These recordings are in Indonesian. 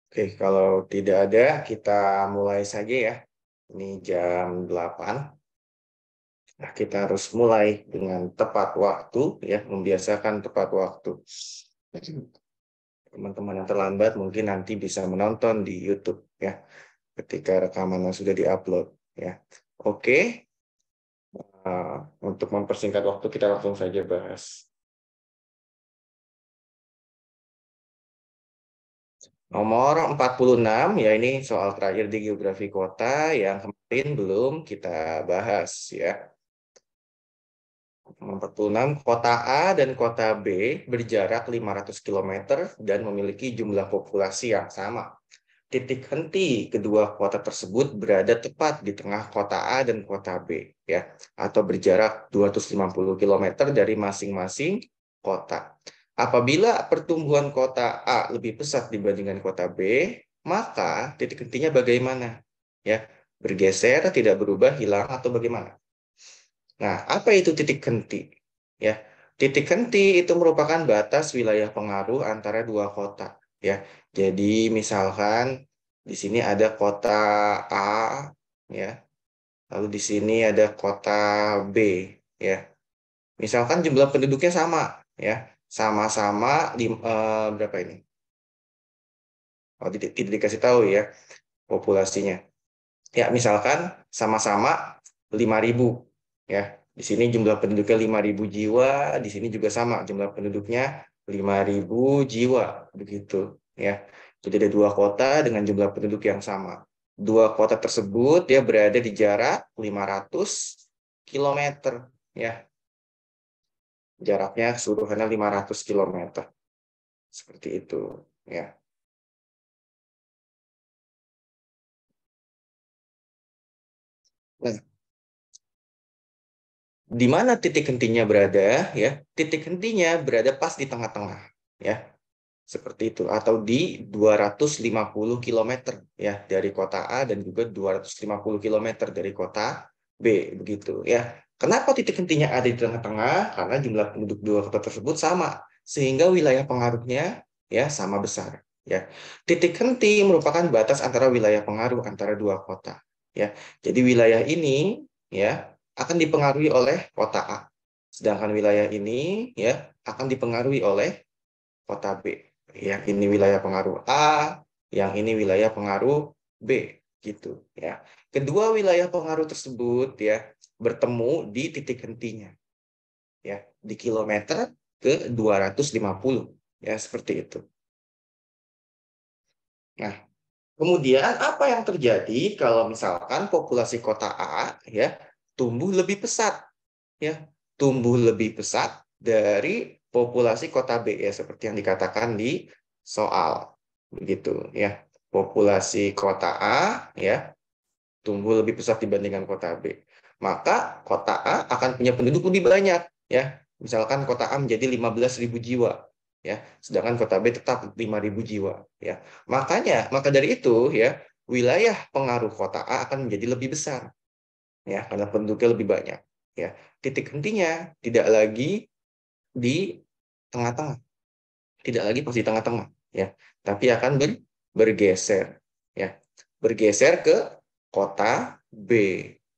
Oke, kalau tidak ada, kita mulai saja ya. Ini jam 8. Nah, kita harus mulai dengan tepat waktu, ya, membiasakan tepat waktu. Teman-teman yang terlambat mungkin nanti bisa menonton di YouTube, ya, ketika rekamannya sudah diupload, ya. Oke, untuk mempersingkat waktu, kita langsung saja bahas. Nomor 46, ya ini soal terakhir di geografi kota yang kemarin belum kita bahas, ya. 46, kota A dan kota B berjarak 500 km dan memiliki jumlah populasi yang sama. Titik henti kedua kota tersebut berada tepat di tengah kota A dan kota B, ya, atau berjarak 250 km dari masing-masing kota. Apabila pertumbuhan kota A lebih pesat dibandingkan kota B, maka titik hentinya bagaimana? Ya, bergeser, tidak berubah, hilang, atau bagaimana? Nah, apa itu titik henti? Ya, titik henti itu merupakan batas wilayah pengaruh antara dua kota. Ya, jadi misalkan di sini ada kota A, ya, lalu di sini ada kota B, ya. Misalkan jumlah penduduknya sama, ya, sama-sama berapa ini? Oh, tidak dikasih tahu ya populasinya. Ya, misalkan sama-sama 5.000, ya. Di sini jumlah penduduknya 5.000 jiwa, di sini juga sama jumlah penduduknya 5.000 jiwa, begitu, ya. Jadi ada dua kota dengan jumlah penduduk yang sama. Dua kota tersebut dia berada di jarak 500 km, ya. Jaraknya keseluruhannya 500 km. Seperti itu, ya. Nah, di mana titik hentinya berada, ya? Titik hentinya berada pas di tengah-tengah, ya. Seperti itu, atau di 250 km, ya, dari kota A dan juga 250 km dari kota B, begitu, ya. Kenapa titik hentinya ada di tengah-tengah? Karena jumlah penduduk dua kota tersebut sama, sehingga wilayah pengaruhnya, ya, sama besar, ya. Titik henti merupakan batas antara wilayah pengaruh antara dua kota, ya. Jadi wilayah ini, ya, akan dipengaruhi oleh kota A, sedangkan wilayah ini, ya, akan dipengaruhi oleh kota B. Yang ini wilayah pengaruh A, yang ini wilayah pengaruh B, gitu, ya. Kedua wilayah pengaruh tersebut, ya, bertemu di titik hentinya, ya, di kilometer ke 250, ya, seperti itu. Nah, kemudian apa yang terjadi kalau misalkan populasi kota A, ya, tumbuh lebih pesat, ya, tumbuh lebih pesat dari populasi kota B, ya, seperti yang dikatakan di soal, begitu, ya. Populasi kota A, ya, tumbuh lebih pesat dibandingkan kota B, maka kota A akan punya penduduk lebih banyak, ya. Misalkan kota A menjadi 15.000 jiwa, ya, sedangkan kota B tetap 5.000 jiwa, ya. Maka dari itu, ya, wilayah pengaruh kota A akan menjadi lebih besar, ya, karena penduduknya lebih banyak, ya. Titik hentinya tidak lagi di tengah-tengah, tidak lagi pas di tengah-tengah, ya, tapi akan bergeser, ya, bergeser ke kota B,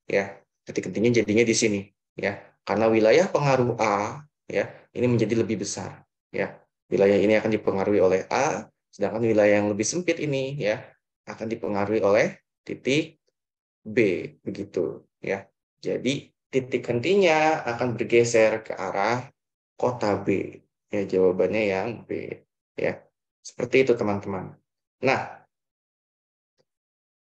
ya. Titik hentinya jadinya di sini, ya, karena wilayah pengaruh A, ya, ini menjadi lebih besar, ya. Wilayah ini akan dipengaruhi oleh A, sedangkan wilayah yang lebih sempit ini, ya, akan dipengaruhi oleh titik B, begitu, ya. Jadi titik hentinya akan bergeser ke arah kota B. Ya, jawabannya yang B, ya. Seperti itu, teman-teman. Nah,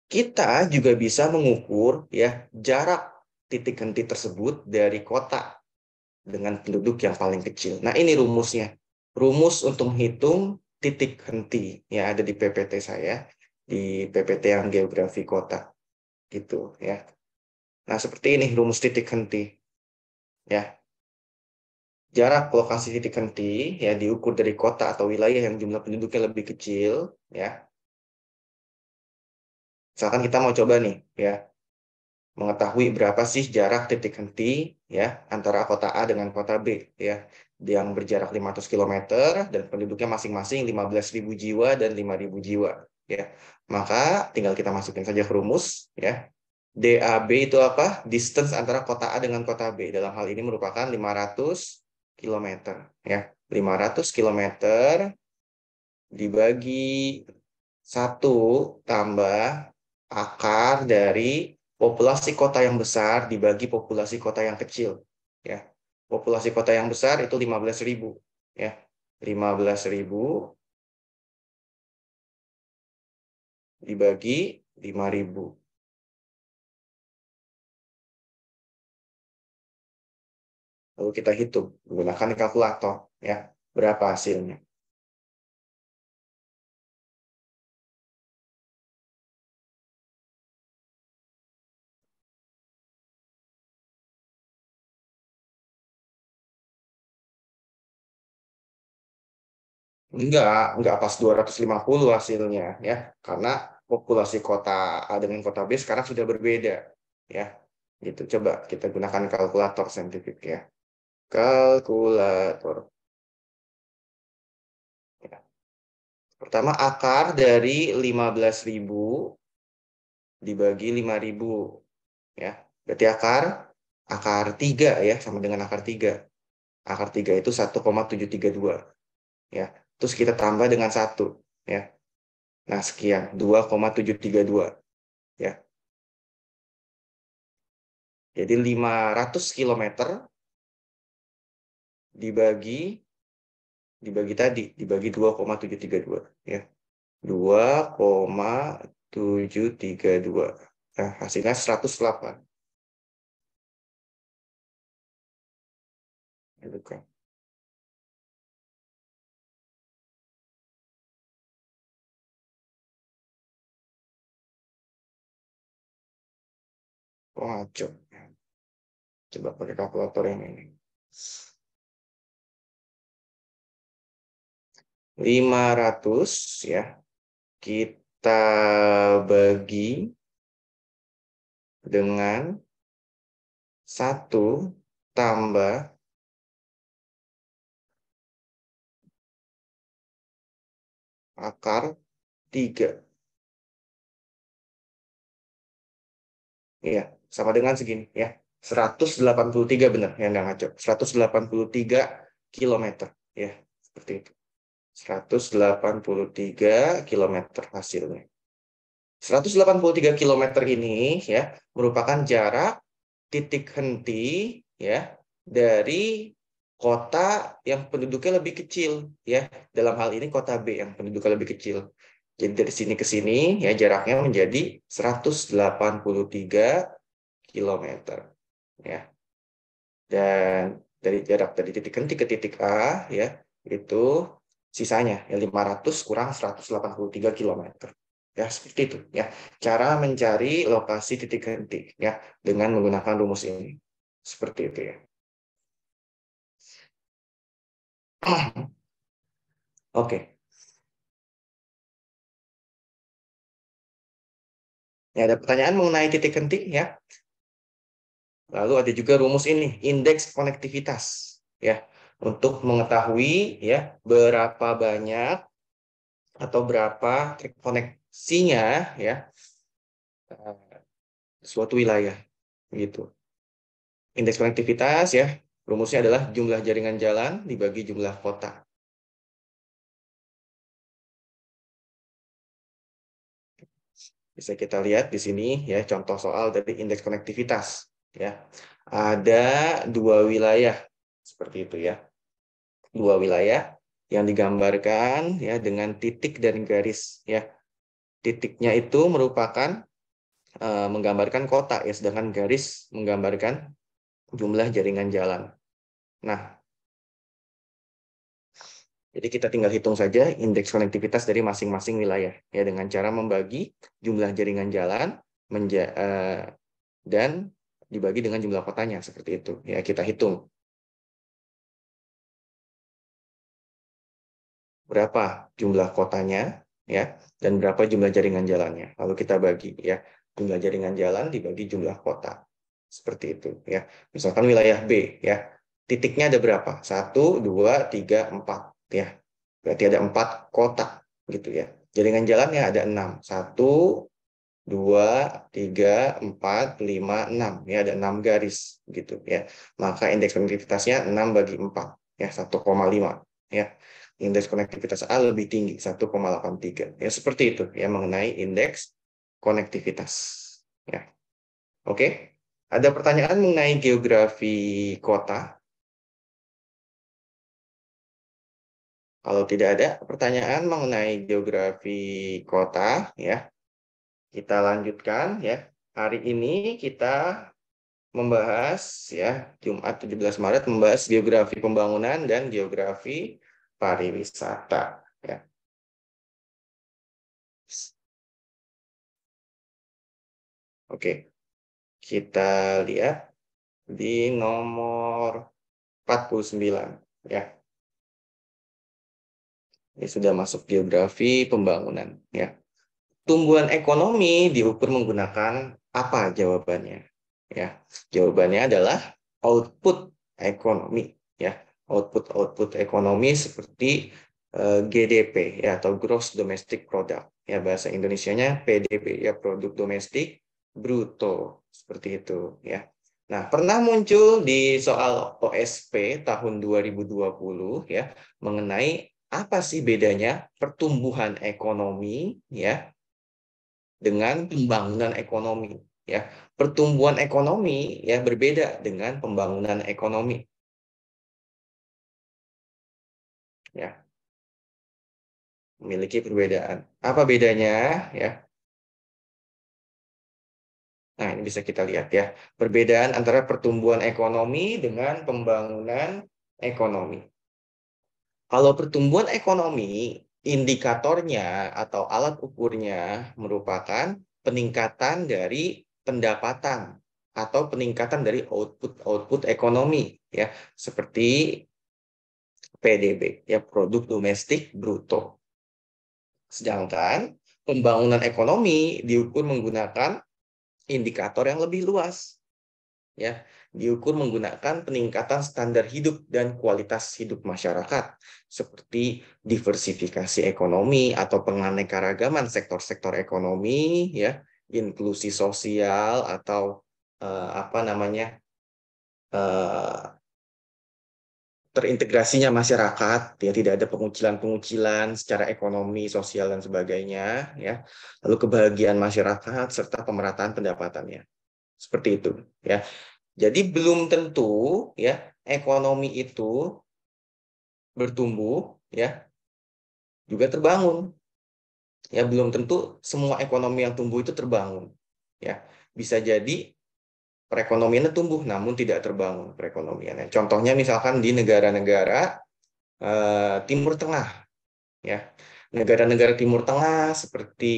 kita juga bisa mengukur, ya, jarak titik henti tersebut dari kota dengan penduduk yang paling kecil. Nah, ini rumusnya. Rumus untuk menghitung titik henti yang ada di PPT saya, di PPT yang geografi kota, gitu, ya. Nah, seperti ini rumus titik henti, ya. Jarak lokasi titik henti, ya, diukur dari kota atau wilayah yang jumlah penduduknya lebih kecil, ya. Misalkan kita mau coba nih, ya, mengetahui berapa sih jarak titik henti, ya, antara kota A dengan kota B, ya, yang berjarak 500 km dan penduduknya masing-masing 15.000 jiwa dan 5.000 jiwa, ya. Maka tinggal kita masukin saja ke rumus, ya. DAB itu apa? Distance antara kota A dengan kota B. Dalam hal ini merupakan 500 km, ya. 500 km dibagi 1 tambah akar dari populasi kota yang besar dibagi populasi kota yang kecil, ya. Populasi kota yang besar itu 15.000, ya. 15.000 dibagi 5.000. Lalu kita hitung menggunakan kalkulator, ya. Berapa hasilnya? Enggak pas 250 hasilnya, ya. Karena populasi kota A dengan kota B sekarang sudah berbeda, ya. Gitu. Coba kita gunakan kalkulator saintifik, ya. Kalkulator. Ya. Pertama, akar dari 15.000 dibagi 5.000, ya. Berarti akar 3, ya, sama dengan akar 3. Akar 3 itu 1,732, ya. Terus kita tambah dengan 1, ya. Nah, sekian 2,732, ya. Jadi 500 km dibagi 2,732, ya. 2,732. Nah, hasilnya 108. Gitu kan. Wah, coba pakai kalkulator yang ini. 500, ya. Kita bagi dengan 1 tambah akar 3. Iya, sama dengan segini, ya. 183, benar, ya, nggak ngaco. 183 kilometer, ya. Seperti itu. 183 kilometer hasilnya. 183 kilometer ini, ya, merupakan jarak titik henti, ya, dari kota yang penduduknya lebih kecil, ya. Dalam hal ini kota B yang penduduknya lebih kecil. Jadi dari sini ke sini, ya, jaraknya menjadi 183 kilometer, ya. Dan dari jarak dari titik henti ke titik A, ya, itu sisanya ya 500 kurang 183 kilometer. Ya, seperti itu, ya. Cara mencari lokasi titik henti, ya, dengan menggunakan rumus ini. Seperti itu, ya. Oke. Ya, ada pertanyaan mengenai titik henti, ya. Lalu ada juga rumus ini, indeks konektivitas, ya. Untuk mengetahui, ya, berapa banyak atau berapa koneksinya, ya, suatu wilayah, gitu. Indeks konektivitas, ya, rumusnya adalah jumlah jaringan jalan dibagi jumlah kota. Bisa kita lihat di sini, ya, contoh soal dari indeks konektivitas, ya. Ada 2 wilayah seperti itu, ya. 2 wilayah yang digambarkan, ya, dengan titik dan garis, ya. Titiknya itu merupakan menggambarkan kota, ya, sedangkan garis menggambarkan jumlah jaringan jalan. Nah, jadi kita tinggal hitung saja indeks konektivitas dari masing-masing wilayah, ya, dengan cara membagi jumlah jaringan jalan dan dibagi dengan jumlah kotanya, seperti itu. Ya, kita hitung berapa jumlah kotanya, ya, dan berapa jumlah jaringan jalannya. Lalu kita bagi, ya, jumlah jaringan jalan dibagi jumlah kota. Seperti itu, ya. Misalkan wilayah B, ya. Titiknya ada berapa? 1, 2, 3, 4, ya. Berarti ada 4 kota, gitu, ya. Jaringan jalannya ada 6. 1, 2, 3, 4, 5, 6. Ya, ada 6 garis gitu ya. Maka indeks konektivitasnya 6 bagi 4 ya, 1,5 ya. Indeks konektivitas A lebih tinggi 1,83. Ya, seperti itu ya mengenai indeks konektivitas ya. Oke. Ada pertanyaan mengenai geografi kota? Kalau tidak ada pertanyaan mengenai geografi kota ya, kita lanjutkan ya. Hari ini kita membahas ya, Jumat 17 Maret membahas geografi pembangunan dan geografi pariwisata ya. Oke, kita lihat di nomor 49 ya. Ini sudah masuk geografi pembangunan ya. Tumbuhan ekonomi diukur menggunakan apa jawabannya? Ya, jawabannya adalah output ekonomi. Ya, output ekonomi seperti GDP ya atau Gross Domestic Product. Ya, bahasa Indonesianya PDB ya, Produk Domestik Bruto seperti itu. Ya. Nah, pernah muncul di soal OSP tahun 2020 ya mengenai apa sih bedanya pertumbuhan ekonomi ya dengan pembangunan ekonomi ya. Pertumbuhan ekonomi ya berbeda dengan pembangunan ekonomi ya, memiliki perbedaan. Apa bedanya ya? Nah, ini bisa kita lihat ya. Perbedaan antara pertumbuhan ekonomi dengan pembangunan ekonomi. Kalau pertumbuhan ekonomi, indikatornya atau alat ukurnya merupakan peningkatan dari pendapatan atau peningkatan dari output ekonomi ya, seperti PDB ya, produk domestik bruto. Sedangkan pembangunan ekonomi diukur menggunakan indikator yang lebih luas ya, diukur menggunakan peningkatan standar hidup dan kualitas hidup masyarakat seperti diversifikasi ekonomi atau penganekaragaman sektor-sektor ekonomi ya, inklusi sosial atau apa namanya eh, terintegrasinya masyarakat ya, tidak ada pengucilan-pengucilan secara ekonomi, sosial dan sebagainya ya. Lalu kebahagiaan masyarakat serta pemerataan pendapatannya. Seperti itu ya. Jadi belum tentu ya ekonomi itu bertumbuh ya juga terbangun. Ya belum tentu semua ekonomi yang tumbuh itu terbangun. Ya, bisa jadi perekonomiannya tumbuh namun tidak terbangun perekonomiannya. Contohnya misalkan di negara-negara Timur Tengah ya. Negara-negara Timur Tengah seperti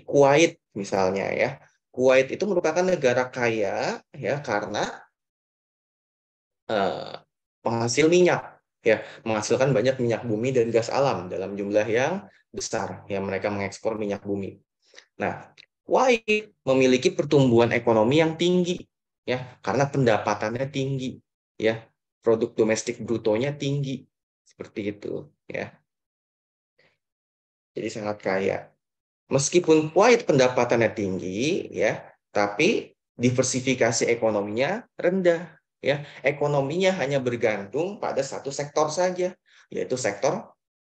Kuwait misalnya ya. Kuwait itu merupakan negara kaya ya karena eh, penghasil minyak ya, menghasilkan banyak minyak bumi dan gas alam dalam jumlah yang besar ya, mereka mengekspor minyak bumi. Nah, Kuwait memiliki pertumbuhan ekonomi yang tinggi ya karena pendapatannya tinggi ya, produk domestik brutonya tinggi seperti itu ya, jadi sangat kaya. Meskipun Kuwait pendapatannya tinggi ya, tapi diversifikasi ekonominya rendah ya. Ekonominya hanya bergantung pada satu sektor saja, yaitu sektor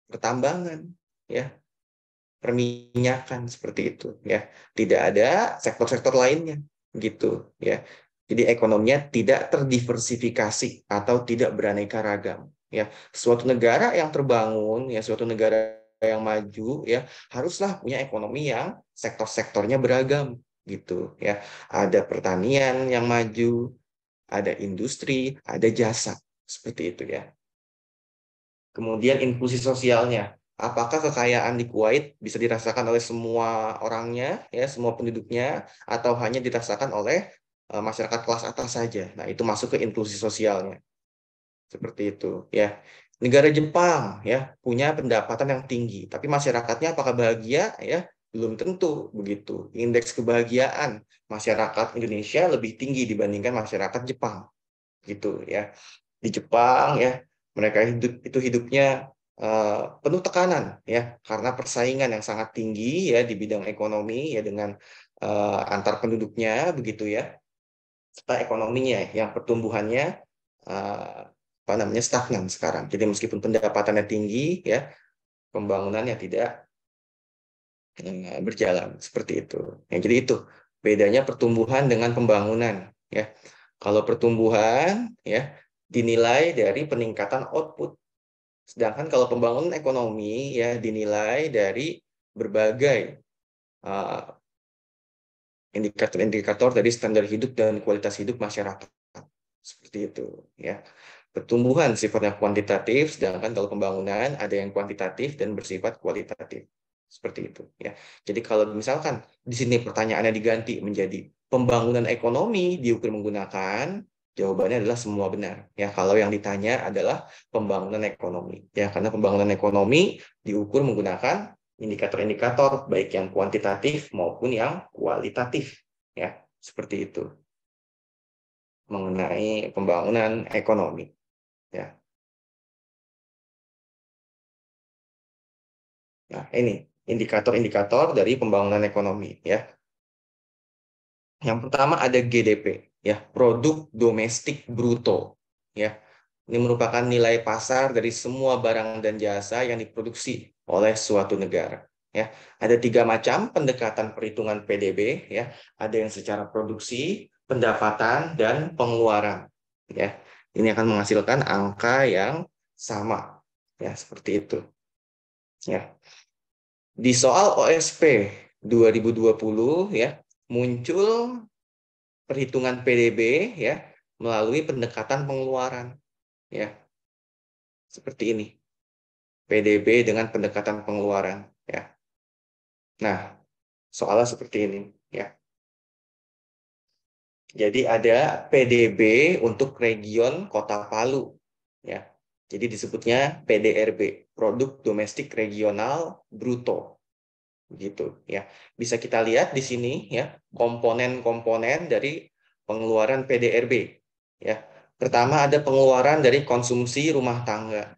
pertambangan ya, perminyakan seperti itu ya. Tidak ada sektor-sektor lainnya gitu ya. Jadi ekonominya tidak terdiversifikasi atau tidak beraneka ragam ya. Suatu negara yang terbangun ya, suatu negara yang maju ya, haruslah punya ekonomi yang sektor-sektornya beragam gitu ya. Ada pertanian yang maju, ada industri, ada jasa seperti itu ya. Kemudian inklusi sosialnya. Apakah kekayaan di Kuwait bisa dirasakan oleh semua orangnya, ya, semua penduduknya, atau hanya dirasakan oleh masyarakat kelas atas saja? Nah, itu masuk ke inklusi sosialnya. Seperti itu, ya. Negara Jepang, ya, punya pendapatan yang tinggi, tapi masyarakatnya apakah bahagia? Ya, belum tentu begitu. Indeks kebahagiaan masyarakat Indonesia lebih tinggi dibandingkan masyarakat Jepang, gitu ya. Di Jepang, ya, mereka hidupnya penuh tekanan ya karena persaingan yang sangat tinggi ya di bidang ekonomi ya dengan antar penduduknya begitu ya, serta ekonominya yang pertumbuhannya apa namanya stagnan sekarang. Jadi meskipun pendapatannya tinggi ya, pembangunannya tidak berjalan seperti itu. Ya, jadi itu bedanya pertumbuhan dengan pembangunan ya. Kalau pertumbuhan ya dinilai dari peningkatan output, sedangkan kalau pembangunan ekonomi ya dinilai dari berbagai uh, indikator-indikator dari standar hidup dan kualitas hidup masyarakat. Seperti itu ya. Pertumbuhan sifatnya kuantitatif, sedangkan kalau pembangunan ada yang kuantitatif dan bersifat kualitatif. Seperti itu ya. Jadi kalau misalkan di sini pertanyaannya diganti menjadi pembangunan ekonomi diukur menggunakan, jawabannya adalah semua benar. Ya, kalau yang ditanya adalah pembangunan ekonomi. Ya, karena pembangunan ekonomi diukur menggunakan indikator-indikator baik yang kuantitatif maupun yang kualitatif. Ya, seperti itu mengenai pembangunan ekonomi. Ya. Nah, ini indikator-indikator dari pembangunan ekonomi ya. Yang pertama ada GDP ya, produk domestik bruto ya. Ini merupakan nilai pasar dari semua barang dan jasa yang diproduksi oleh suatu negara ya. Ada 3 macam pendekatan perhitungan PDB ya. Ada yang secara produksi, pendapatan dan pengeluaran ya. Ini akan menghasilkan angka yang sama ya, seperti itu ya. Di soal OSP 2020 ya, muncul perhitungan PDB ya melalui pendekatan pengeluaran ya. Seperti ini. PDB dengan pendekatan pengeluaran ya. Nah, soalnya seperti ini ya. Jadi ada PDB untuk region Kota Palu ya. Jadi disebutnya PDRB, Produk Domestik Regional Bruto. Gitu ya. Bisa kita lihat di sini ya komponen-komponen dari pengeluaran PDRB ya. Pertama ada pengeluaran dari konsumsi rumah tangga.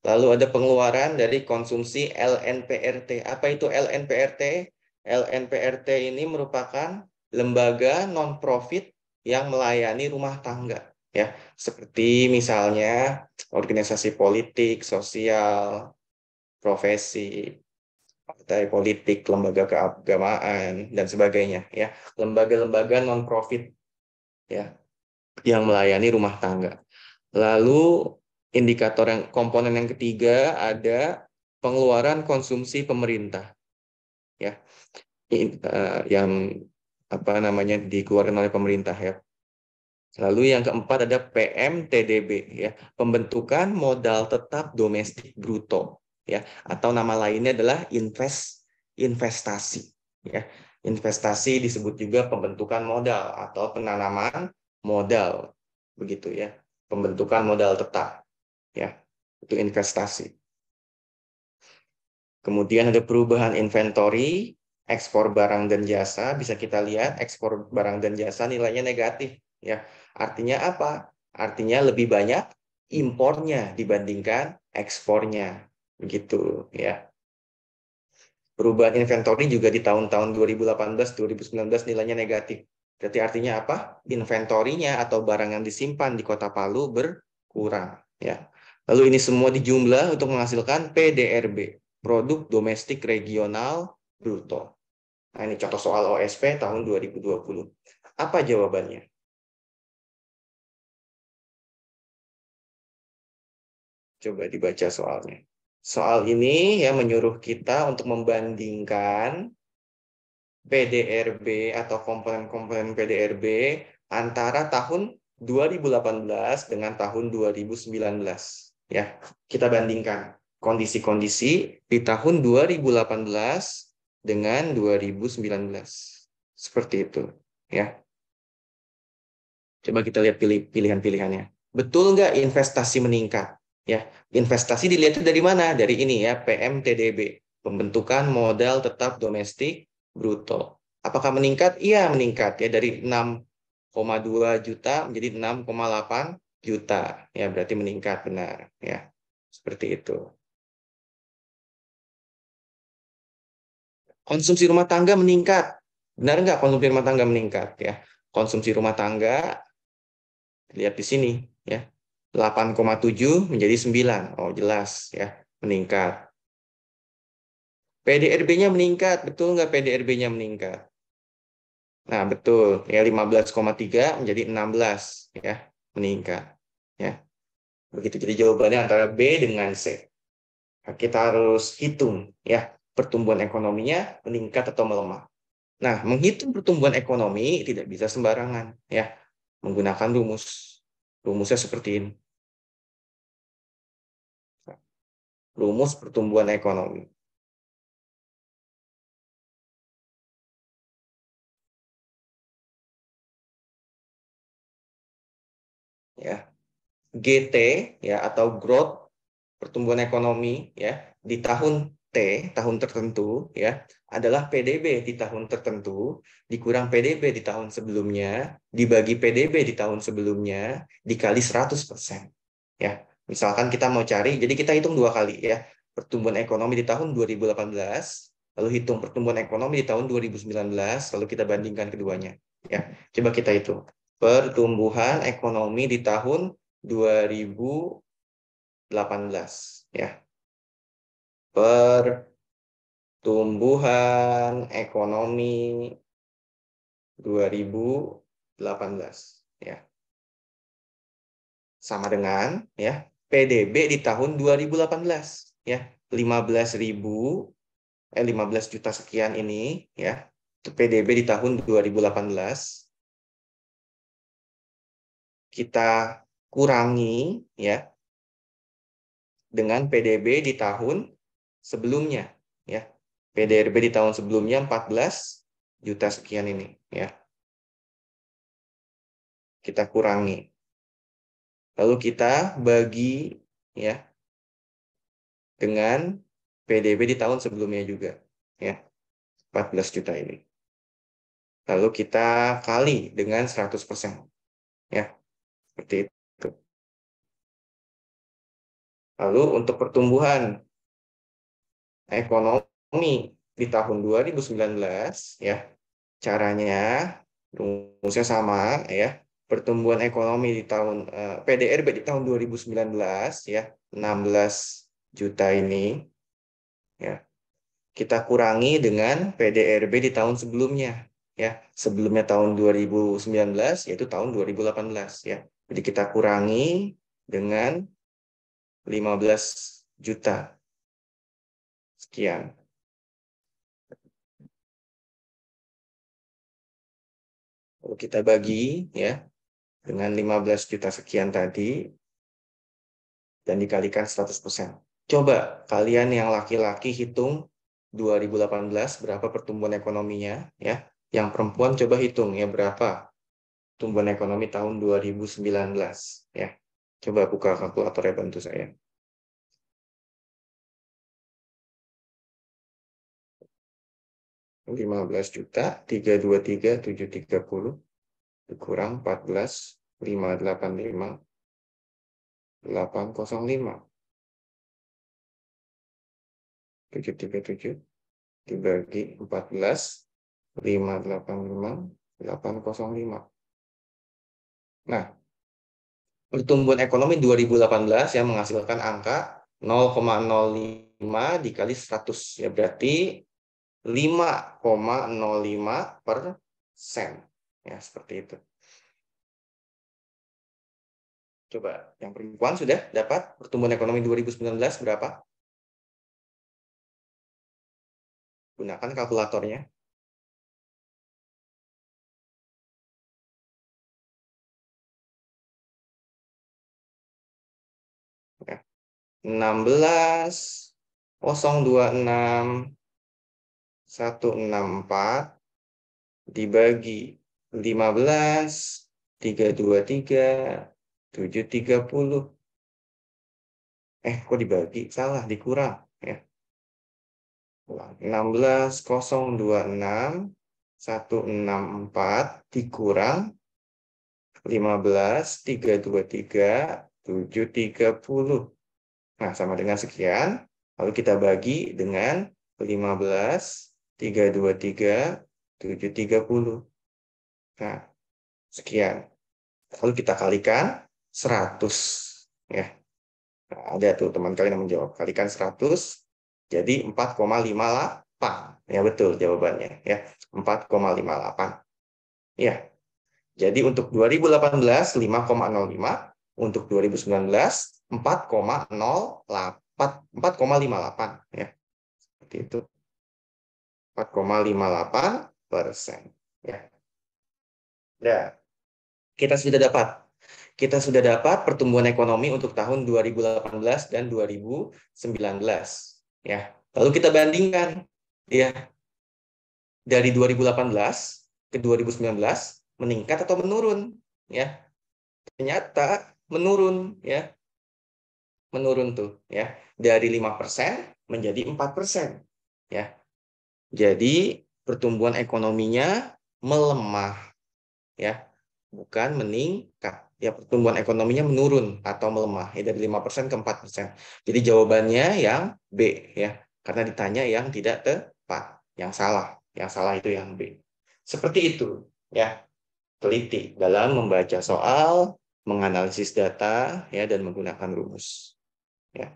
Lalu ada pengeluaran dari konsumsi LNPRT. Apa itu LNPRT? LNPRT ini merupakan lembaga non-profit yang melayani rumah tangga ya. Seperti misalnya organisasi politik, sosial, profesi, partai politik, lembaga keagamaan, dan sebagainya. Ya, lembaga-lembaga non-profit ya yang melayani rumah tangga. Lalu indikator yang komponen yang ketiga ada pengeluaran konsumsi pemerintah ya. Yang apa namanya dikeluarkan oleh pemerintah ya. Lalu yang keempat ada PMTDB ya, pembentukan modal tetap domestik bruto ya, atau nama lainnya adalah investasi ya. Investasi disebut juga pembentukan modal atau penanaman modal begitu ya. Pembentukan modal tetap ya. Itu investasi. Kemudian ada perubahan inventory, ekspor barang dan jasa. Bisa kita lihat ekspor barang dan jasa nilainya negatif. Ya, artinya apa? Artinya lebih banyak impornya dibandingkan ekspornya. Begitu ya. Perubahan inventory juga di tahun-tahun 2018-2019 nilainya negatif. Berarti artinya apa? Inventorinya atau barang yang disimpan di Kota Palu berkurang. Ya. Lalu ini semua dijumlah untuk menghasilkan PDRB, Produk Domestik Regional Bruto. Nah, ini contoh soal OSP tahun 2020. Apa jawabannya? Coba dibaca soalnya. Soal ini ya menyuruh kita untuk membandingkan PDRB atau komponen-komponen PDRB antara tahun 2018 dengan tahun 2019. Ya, kita bandingkan kondisi-kondisi di tahun 2018 dengan 2019. Seperti itu, ya. Coba kita lihat pilihan-pilihannya. Betul nggak investasi meningkat? Ya, investasi dilihat dari mana? Dari ini ya, PMTDB, pembentukan modal tetap domestik bruto. Apakah meningkat? Iya, meningkat ya dari 6,2 juta menjadi 6,8 juta. Ya, berarti meningkat benar ya. Seperti itu. Konsumsi rumah tangga meningkat. Benar nggak konsumsi rumah tangga meningkat? Ya, konsumsi rumah tangga, lihat di sini. Ya, 8,7 menjadi 9. Oh, jelas ya, meningkat. PDRB-nya meningkat. Betul nggak PDRB-nya meningkat? Nah, betul. Ya, 15,3 menjadi 16. Ya, meningkat. Ya, begitu. Jadi jawabannya antara B dengan C. Nah, kita harus hitung ya, pertumbuhan ekonominya meningkat atau melemah. Nah, menghitung pertumbuhan ekonomi tidak bisa sembarangan ya, menggunakan rumus. Rumusnya seperti ini. Rumus pertumbuhan ekonomi ya. GT ya, atau growth, pertumbuhan ekonomi ya, di tahun T, tahun tertentu ya, adalah PDB di tahun tertentu dikurang PDB di tahun sebelumnya dibagi PDB di tahun sebelumnya dikali 100%. Ya, misalkan kita mau cari, jadi kita hitung dua kali ya, pertumbuhan ekonomi di tahun 2018, lalu hitung pertumbuhan ekonomi di tahun 2019, lalu kita bandingkan keduanya. Ya, coba kita hitung pertumbuhan ekonomi di tahun 2018 ya. Pertumbuhan ekonomi 2018 ya. Sama dengan ya, PDB di tahun 2018 ya. 15 juta sekian ini ya. Itu PDB di tahun 2018, kita kurangi ya dengan PDB di tahun sebelumnya ya. PDRB di tahun sebelumnya 14 juta sekian ini ya. Kita kurangi. Lalu kita bagi ya dengan PDB di tahun sebelumnya juga ya. 14 juta ini. Lalu kita kali dengan 100% ya. Seperti itu. Lalu untuk pertumbuhan ekonomi di tahun 2019 ya, caranya rumusnya sama ya. Pertumbuhan ekonomi di tahun PDRB di tahun 2019 ya, 16 juta ini ya. Kita kurangi dengan PDRB di tahun sebelumnya ya. Sebelumnya tahun 2019 yaitu tahun 2018 ya. Jadi kita kurangi dengan 15 juta sekian. Lalu kita bagi ya dengan 15 juta sekian tadi dan dikalikan 100%. Coba kalian yang laki-laki hitung 2018 berapa pertumbuhan ekonominya ya. Yang perempuan coba hitung ya berapa pertumbuhan ekonomi tahun 2019 ya. Coba buka kalkulator ya, bantu saya. 15 juta 323 730 dikurang 14 585 805 737 dibagi 14 585 805. Nah, pertumbuhan ekonomi 2018 yang menghasilkan angka 0,05 dikali 100 ya, berarti 5,05%. Ya, seperti itu. Coba yang perempuan sudah dapat pertumbuhan ekonomi 2019 berapa? Gunakan kalkulatornya. Ya. 16,026,164 dibagi 15 323 730. Kok dibagi? Salah, dikurang ya. 16,026,164 dikurang 15 323 730. Nah, sama dengan sekian. Lalu kita bagi dengan 15 323, 730. Nah, sekian. Lalu kita kalikan 100. Ya. Nah, ada tuh teman kalian yang menjawab. Kalikan 100, jadi 4,58. Ya, betul jawabannya. Ya, 4,58. Ya, jadi untuk 2018, 5,05. Untuk 2019, 4,08. Ya, seperti itu. 4,58%. Ya. Nah, kita sudah dapat pertumbuhan ekonomi untuk tahun 2018 dan 2019. Ya. Lalu kita bandingkan, ya, dari 2018 ke 2019 meningkat atau menurun? Ya, ternyata menurun, ya, menurun tuh, ya, dari 5% menjadi 4%. Ya, jadi pertumbuhan ekonominya melemah, ya, bukan meningkat. Ya, pertumbuhan ekonominya menurun atau melemah, ya, dari 5% ke 4%. Jadi jawabannya yang B, ya, karena ditanya yang tidak tepat, yang salah. Yang salah itu yang B. Seperti itu, ya. Teliti dalam membaca soal, menganalisis data, ya, dan menggunakan rumus. Ya.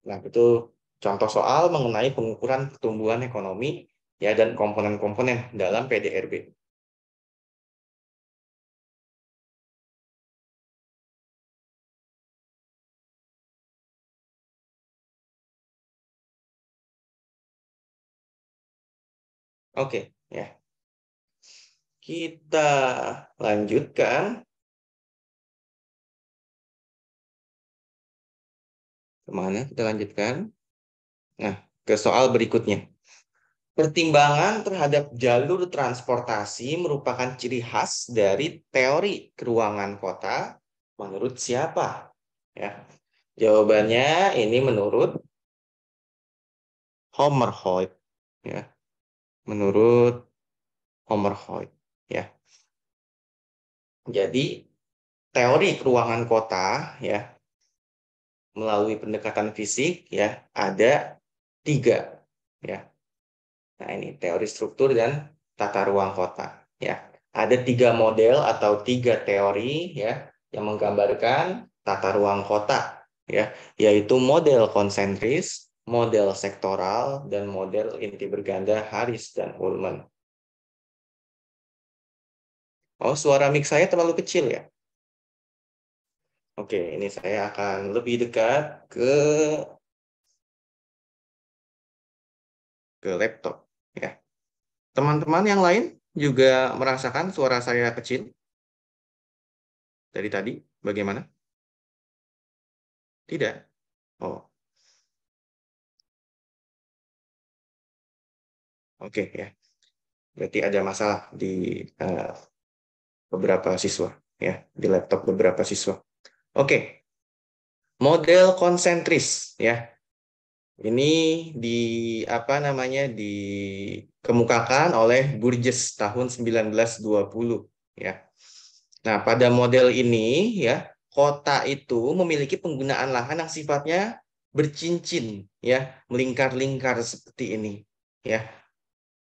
Nah, itu contoh soal mengenai pengukuran pertumbuhan ekonomi, ya, dan komponen-komponen dalam PDRB. Oke, ya. Kita lanjutkan. Kemana kita lanjutkan? Nah, ke soal berikutnya. Pertimbangan terhadap jalur transportasi merupakan ciri khas dari teori keruangan kota menurut siapa? Ya, jawabannya ini menurut Hommerhoid. Ya, menurut Hommerhoid. Ya, jadi teori keruangan kota, ya, melalui pendekatan fisik, ya, ada 3. Ya, nah, ini teori struktur dan tata ruang kota. Ya, ada 3 model atau 3 teori, ya, yang menggambarkan tata ruang kota, ya, yaitu model konsentris, model sektoral, dan model inti berganda Harris dan Ullman. Oh, suara mic saya terlalu kecil ya? Oke, ini saya akan lebih dekat ke laptop. Ya, teman-teman yang lain juga merasakan suara saya kecil dari tadi. Bagaimana? Tidak. Oh, oke, ya. Berarti ada masalah di eh, beberapa siswa, ya, di laptop beberapa siswa. Oke, model konsentris, ya. Ini di apa namanya dikemukakan oleh Burgess tahun 1920, ya. Nah, pada model ini, ya, kota itu memiliki penggunaan lahan yang sifatnya bercincin, ya, melingkar-lingkar seperti ini, ya.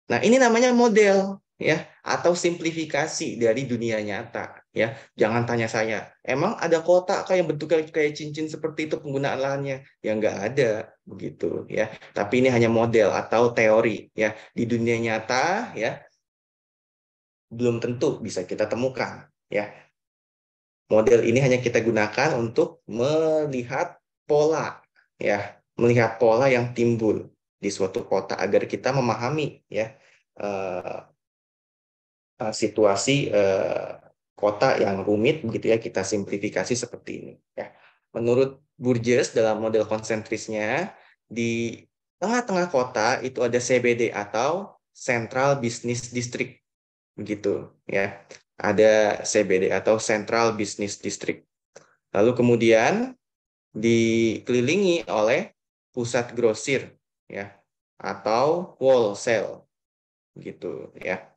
Nah, ini namanya model, ya, atau simplifikasi dari dunia nyata, ya. Jangan tanya saya, emang ada kota kayak bentuknya kayak cincin seperti itu penggunaan lahannya? Ya nggak ada begitu, ya. Tapi ini hanya model atau teori, ya. Di dunia nyata, ya, belum tentu bisa kita temukan, ya. Model ini hanya kita gunakan untuk melihat pola, ya, melihat pola yang timbul di suatu kota agar kita memahami, ya, eh, situasi kota yang rumit begitu, ya, kita simplifikasi seperti ini, ya. Menurut Burgess dalam model konsentrisnya, di tengah-tengah kota itu ada CBD atau Central Business District begitu, ya. Ada CBD atau Central Business District. Lalu kemudian dikelilingi oleh pusat grosir, ya, atau wholesale gitu, ya.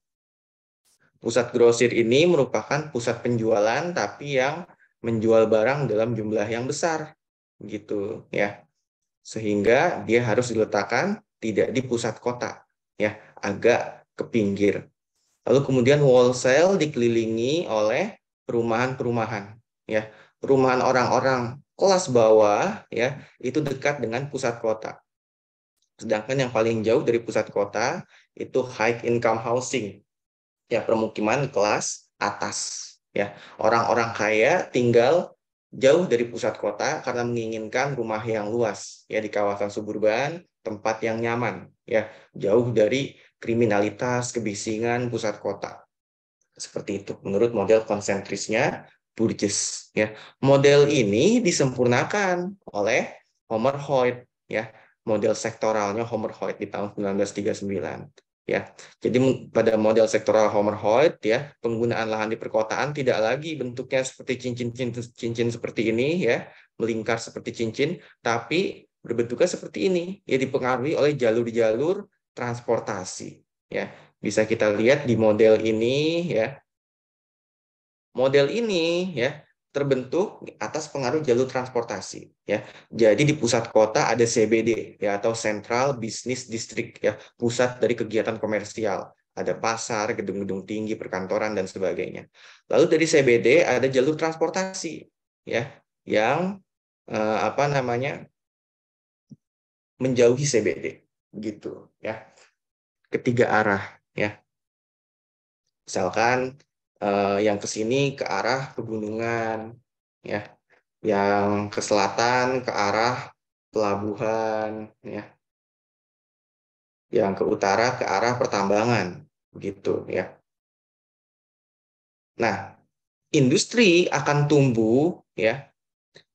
Pusat grosir ini merupakan pusat penjualan tapi yang menjual barang dalam jumlah yang besar gitu, ya. Sehingga dia harus diletakkan tidak di pusat kota, ya, agak ke pinggir. Lalu kemudian Walsall dikelilingi oleh perumahan-perumahan, ya, perumahan orang-orang kelas bawah, ya, itu dekat dengan pusat kota. Sedangkan yang paling jauh dari pusat kota itu high income housing, ya, permukiman kelas atas, ya. Orang-orang kaya tinggal jauh dari pusat kota karena menginginkan rumah yang luas, ya, di kawasan suburban, tempat yang nyaman, ya, jauh dari kriminalitas, kebisingan pusat kota. Seperti itu menurut model konsentrisnya Burgess, ya. Model ini disempurnakan oleh Homer Hoyt, ya. Model sektoralnya Homer Hoyt di tahun 1939, ya. Jadi pada model sektoral Homer Hoyt, ya, penggunaan lahan di perkotaan tidak lagi bentuknya seperti cincin seperti ini, ya, melingkar seperti cincin, tapi berbentuknya seperti ini, ya, dipengaruhi oleh jalur-jalur transportasi, ya. Bisa kita lihat di model ini, ya. Model ini, ya, terbentuk atas pengaruh jalur transportasi, ya. Jadi di pusat kota ada CBD, ya, atau Central Business District, ya, pusat dari kegiatan komersial. Ada pasar, gedung-gedung tinggi, perkantoran dan sebagainya. Lalu dari CBD ada jalur transportasi, ya, yang apa namanya? Menjauhi CBD, gitu, ya. Ketiga arah, ya. Misalkan yang ke sini ke arah pegunungan, ya, yang ke selatan ke arah pelabuhan, ya, yang ke utara ke arah pertambangan, begitu, ya. Nah, industri akan tumbuh, ya,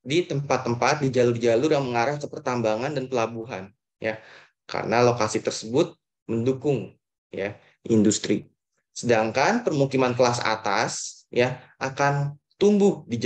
di tempat-tempat di jalur-jalur yang mengarah ke pertambangan dan pelabuhan, ya, karena lokasi tersebut mendukung, ya, industri. Sedangkan permukiman kelas atas, ya, akan tumbuh di